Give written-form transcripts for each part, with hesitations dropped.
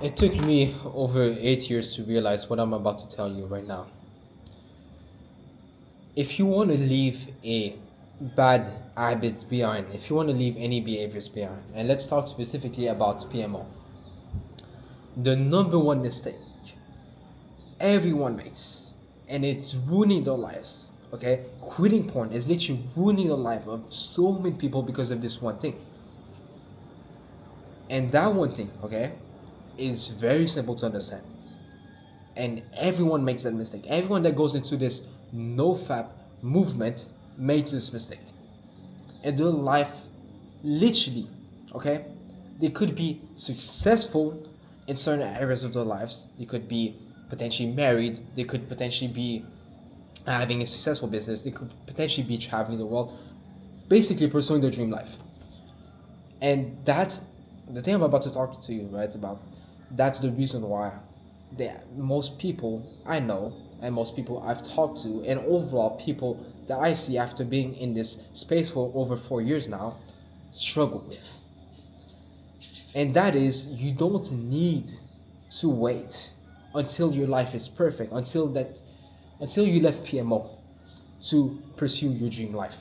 It took me over 8 years to realize what I'm about to tell you right now. If you want to leave a bad habit behind, if you want to leave any behaviors behind, and let's talk specifically about PMO, the number one mistake everyone makes, and it's ruining their lives, okay? Quitting porn is literally ruining the life of so many people because of this one thing. And that one thing, okay, is very simple to understand. And everyone makes that mistake. Everyone that goes into this NoFap movement makes this mistake. And their life, literally, okay, they could be successful in certain areas of their lives. They could be potentially married. They could potentially be having a successful business. They could potentially be traveling the world, basically pursuing their dream life. And that's the thing I'm about to talk to you right about. That's the reason why most people I know and most people I've talked to and overall people that I see after being in this space for over 4 years now struggle with. And that is, you don't need to wait until your life is perfect, until you left PMO to pursue your dream life.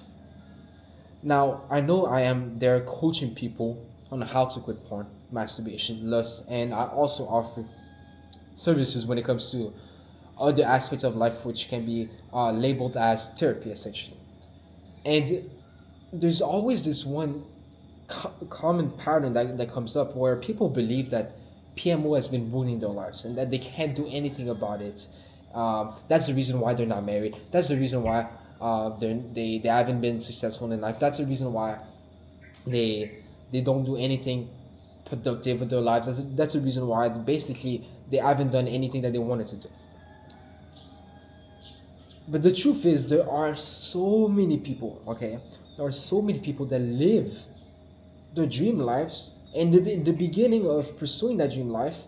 Now, I know I am there coaching people on how to quit porn, masturbation, lust, and I also offer services when it comes to other aspects of life which can be labeled as therapy essentially. And there's always this one common pattern that comes up where people believe that PMO has been ruining their lives and that they can't do anything about it. That's the reason why they're not married. That's the reason why they haven't been successful in life. That's the reason why they don't do anything productive with their lives. That's the reason why basically they haven't done anything that they wanted to do. But the truth is, there are so many people, okay? There are so many people that live their dream lives, and in the beginning of pursuing that dream life,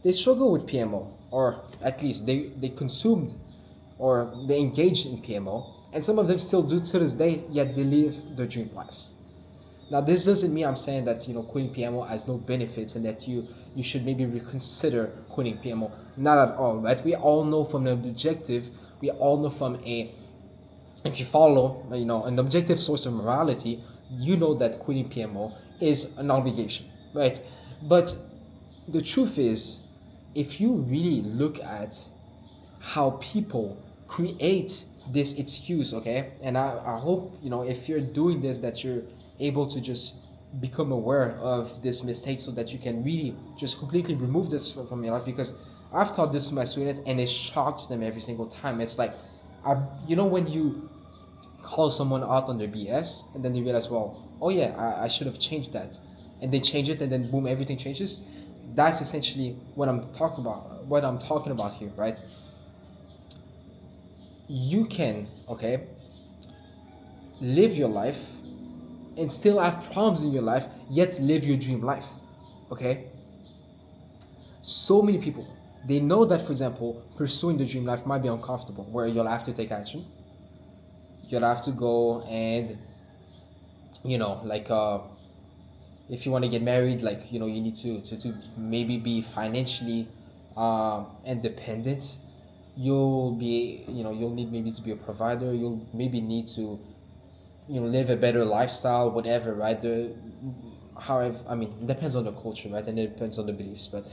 they struggle with PMO, or at least they consumed or they engaged in PMO, and some of them still do to this day, yet they live their dream lives. Now, this doesn't mean I'm saying that quitting PMO has no benefits and that you should maybe reconsider quitting PMO. Not at all, right? We all know from an objective, we all know from if you follow an objective source of morality, you know that quitting PMO is an obligation, right? But the truth is, if you really look at how people create this excuse, okay, and I hope if you're doing this that you're able to just become aware of this mistake so that you can really just completely remove this from your life, because I've taught this to my students and it shocks them every single time. It's like, when you call someone out on their BS and then they realize, well, oh yeah, I should have changed that, and they change it and then boom, everything changes. That's essentially what I'm talking about here, right? You can, okay, live your life and still have problems in your life, yet live your dream life, okay? So many people, they know that, for example, pursuing the dream life might be uncomfortable, where you'll have to take action. You'll have to go and, if you want to get married, you need to maybe be financially independent. You'll need maybe to be a provider. You'll maybe need to live a better lifestyle, whatever, right? However, it depends on the culture, right? And it depends on the beliefs, but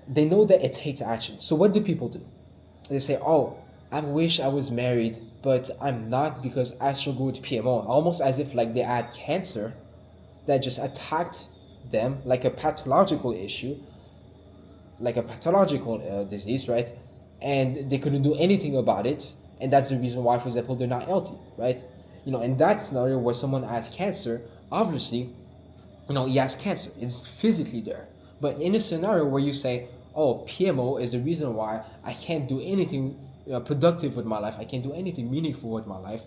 they know that it takes action. So what do people do? They say, oh, I wish I was married, but I'm not because I struggle with PMO. Almost as if like they had cancer that just attacked them like a pathological issue, like a pathological disease, right? And they couldn't do anything about it. And that's the reason why, for example, they're not healthy, right? In that scenario where someone has cancer, obviously, he has cancer. It's physically there. But in a scenario where you say, oh, PMO is the reason why I can't do anything productive with my life, I can't do anything meaningful with my life,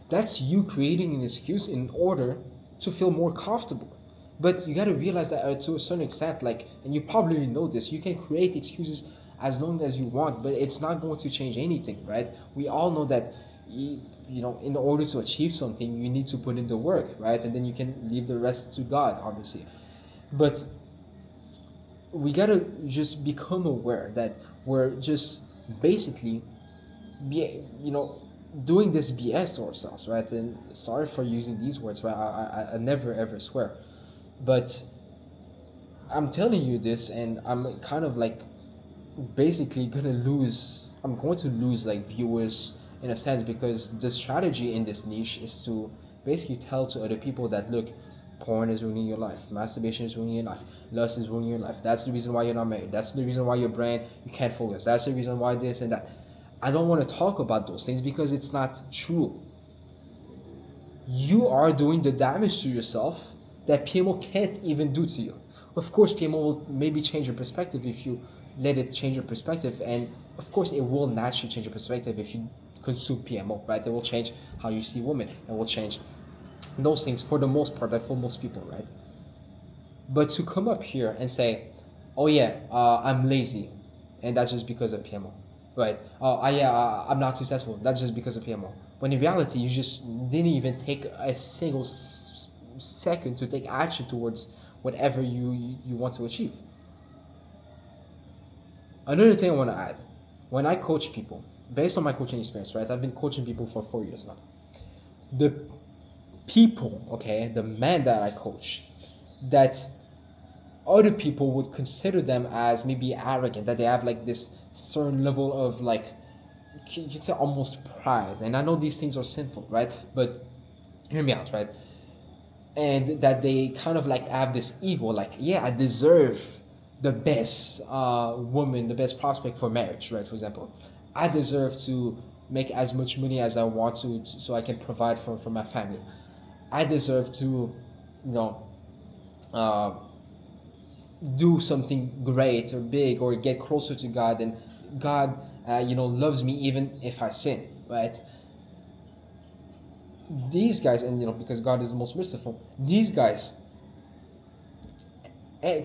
that's you creating an excuse in order to feel more comfortable. But you got to realize that to a certain extent, and you probably know this, you can create excuses as long as you want, but it's not going to change anything, right? We all know that in order to achieve something, you need to put in the work, right? And then you can leave the rest to God, obviously. But we gotta just become aware that we're just basically doing this BS to ourselves, right? And sorry for using these words, right? I never ever swear, but I'm telling you this, and I'm kind of like basically I'm going to lose like viewers in a sense, because the strategy in this niche is to basically tell to other people that, look, porn is ruining your life, masturbation is ruining your life, lust is ruining your life, that's the reason why you're not married, that's the reason why your brain, you can't focus, that's the reason why this and that. I don't want to talk about those things because it's not true. You are doing the damage to yourself that PMO can't even do to you. Of course, PMO will maybe change your perspective if you let it change your perspective, and of course, it will naturally change your perspective if you consume PMO, right? It will change how you see women, it will change those things for the most part, like for most people, right? But to come up here and say, oh yeah, I'm lazy, and that's just because of PMO, right? I'm not successful, that's just because of PMO. When in reality, you just didn't even take a single second to take action towards whatever you want to achieve. Another thing I want to add, when I coach people, based on my coaching experience, right? I've been coaching people for 4 years now. The people, okay, the men that I coach, that other people would consider them as maybe arrogant, that they have like this certain level of like, you could say almost pride. And I know these things are sinful, right? But hear me out, right? And that they kind of like have this ego, like, yeah, I deserve the best woman, the best prospect for marriage, right? For example, I deserve to make as much money as I want to so I can provide for my family. I deserve to, do something great or big or get closer to God, and God, loves me even if I sin, right? These guys, and because God is the most merciful, these guys,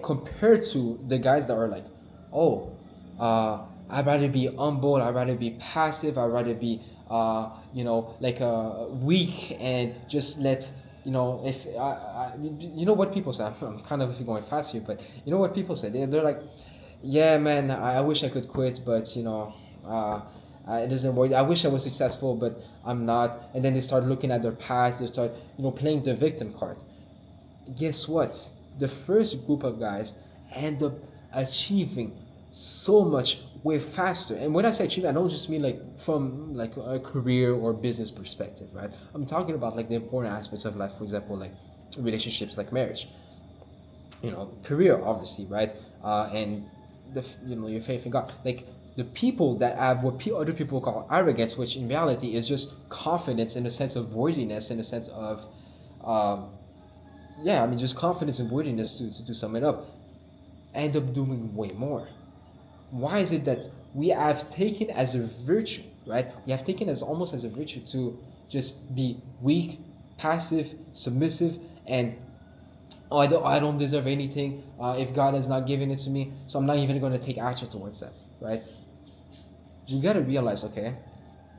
compared to the guys that are like, oh, I'd rather be humble, I'd rather be passive, I'd rather be, weak, and just let, if what people say, I'm kind of going fast here, but you know what people say, they're like, yeah, man, I wish I could quit, but it doesn't work. I wish I was successful, but I'm not. And then they start looking at their past. They start, playing the victim card. Guess what? The first group of guys end up achieving so much way faster. And when I say achieving, I don't just mean like from like a career or business perspective, right? I'm talking about like the important aspects of life. For example, like relationships, like marriage. Career, obviously, right? And your faith in God, like. The people that have what other people call arrogance, which in reality is just confidence in the sense of worthiness, in the sense of, just confidence and worthiness to sum it up, end up doing way more. Why is it that we have taken as a virtue, right? We have taken as almost as a virtue to just be weak, passive, submissive, and I don't deserve anything if God has not given it to me, so I'm not even going to take action towards that, right? You got to realize, okay,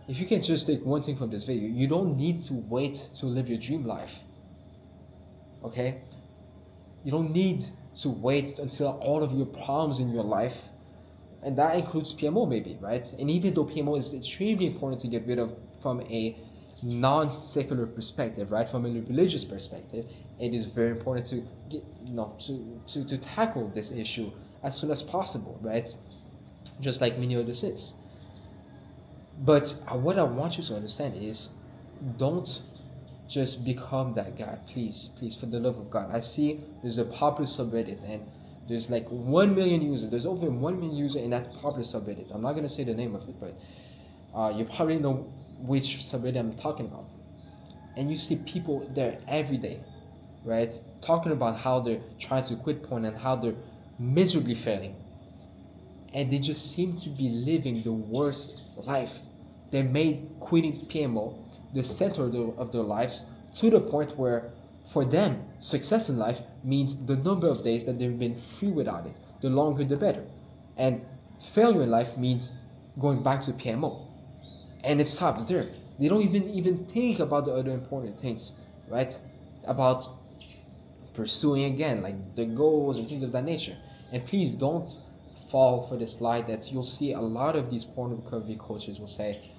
if you can just take one thing from this video, you don't need to wait to live your dream life, okay? You don't need to wait until all of your problems in your life, and that includes PMO maybe, right? And even though PMO is extremely important to get rid of from a non-secular perspective, right? From a religious perspective, it is very important to get, to tackle this issue as soon as possible, right? Just like many other sins. But what I want you to understand is, don't just become that guy, please, for the love of God. I see there's a popular subreddit, and there's like 1 million users. There's over 1 million users in that popular subreddit. I'm not going to say the name of it, but you probably know which subreddit I'm talking about. And you see people there every day, right? Talking about how they're trying to quit porn and how they're miserably failing. And they just seem to be living the worst life. They made quitting PMO the center of their lives, to the point where for them, success in life means the number of days that they've been free without it. The longer the better. And failure in life means going back to PMO. And it stops there. They don't even think about the other important things, right? About pursuing again, like the goals and things of that nature. And please don't fall for this lie that you'll see a lot of these porn recovery coaches will say,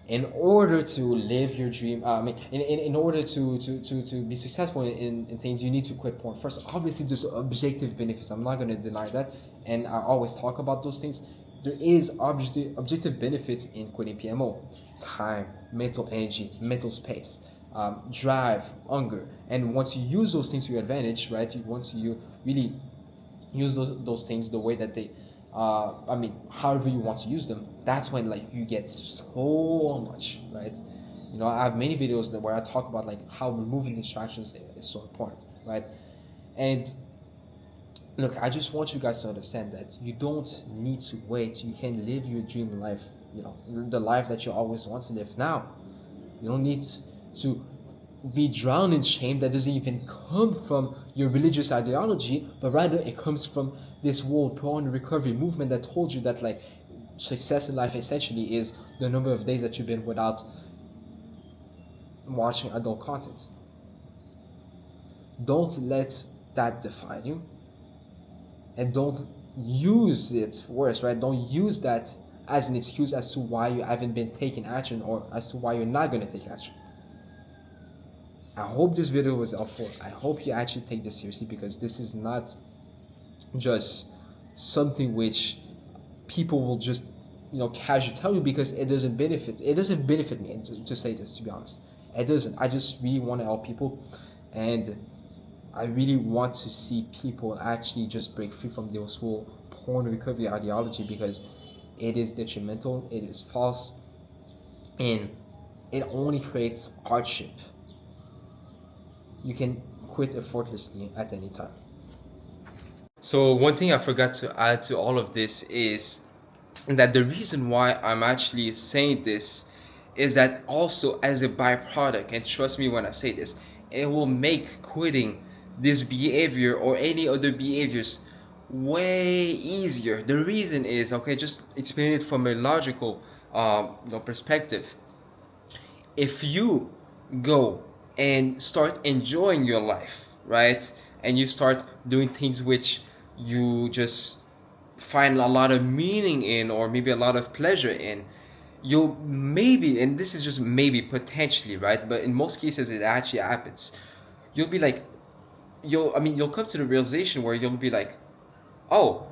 in order to live your dream, in order to be successful in things, you need to quit porn. First, obviously, there's objective benefits. I'm not going to deny that. And I always talk about those things. There is objective benefits in quitting PMO. Time, mental energy, mental space, drive, hunger. And once you use those things to your advantage, right? Once you really use those things the way that they however you want to use them, that's when like you get so much, right? I have many videos where I talk about like how removing distractions is so important, right? And look, I just want you guys to understand that you don't need to wait. You can live your dream life, the life that you always want to live now. You don't need to be drowned in shame that doesn't even come from your religious ideology, but rather it comes from this world porn recovery movement that told you that like success in life essentially is the number of days that you've been without watching adult content. Don't let that define you, and don't use it worse, right? Don't use that as an excuse as to why you haven't been taking action or as to why you're not going to take action. I hope this video was helpful. I hope you actually take this seriously, because this is not just something which people will just casually tell you because it doesn't benefit me to say this, to be honest. It doesn't. I just really want to help people, and I really want to see people actually just break free from this whole porn recovery ideology, because it is detrimental, it is false, and it only creates hardship. You can quit effortlessly at any time. So one thing I forgot to add to all of this is that the reason why I'm actually saying this is that also as a byproduct, and trust me when I say this, it will make quitting this behavior or any other behaviors way easier. The reason is, okay, just explain it from a logical perspective. If you go and start enjoying your life, right, and you start doing things which you just find a lot of meaning in, or maybe a lot of pleasure in, you'll maybe, and this is just maybe potentially, right, but in most cases it actually happens, you'll be like, you'll come to the realization where you'll be like, oh,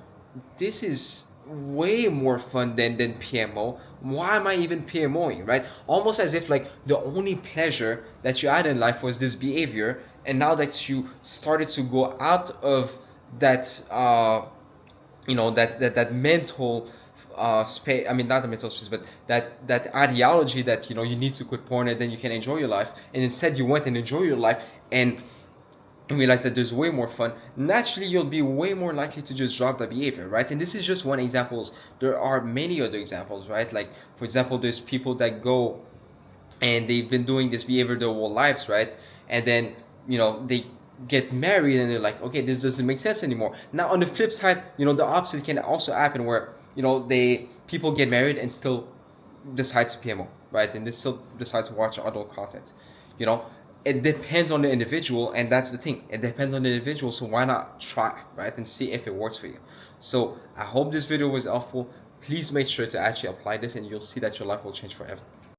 this is way more fun than PMO. Why am I even PMOing, right? Almost as if like the only pleasure that you had in life was this behavior, and now that you started to go out of that that mental space, not the mental space, but that ideology that you need to quit porn and then you can enjoy your life, and instead you went and enjoy your life and realize that there's way more fun, naturally you'll be way more likely to just drop the behavior, right? And this is just one example. There are many other examples, right? Like, for example, there's people that go and they've been doing this behavior their whole lives, right? And then, they get married and they're like, okay, this doesn't make sense anymore. Now, on the flip side, the opposite can also happen where, people get married and still decide to PMO, right? And they still decide to watch adult content, It depends on the individual, and that's the thing. It depends on the individual, so why not try, right, and see if it works for you. So I hope this video was helpful. Please make sure to actually apply this, and you'll see that your life will change forever.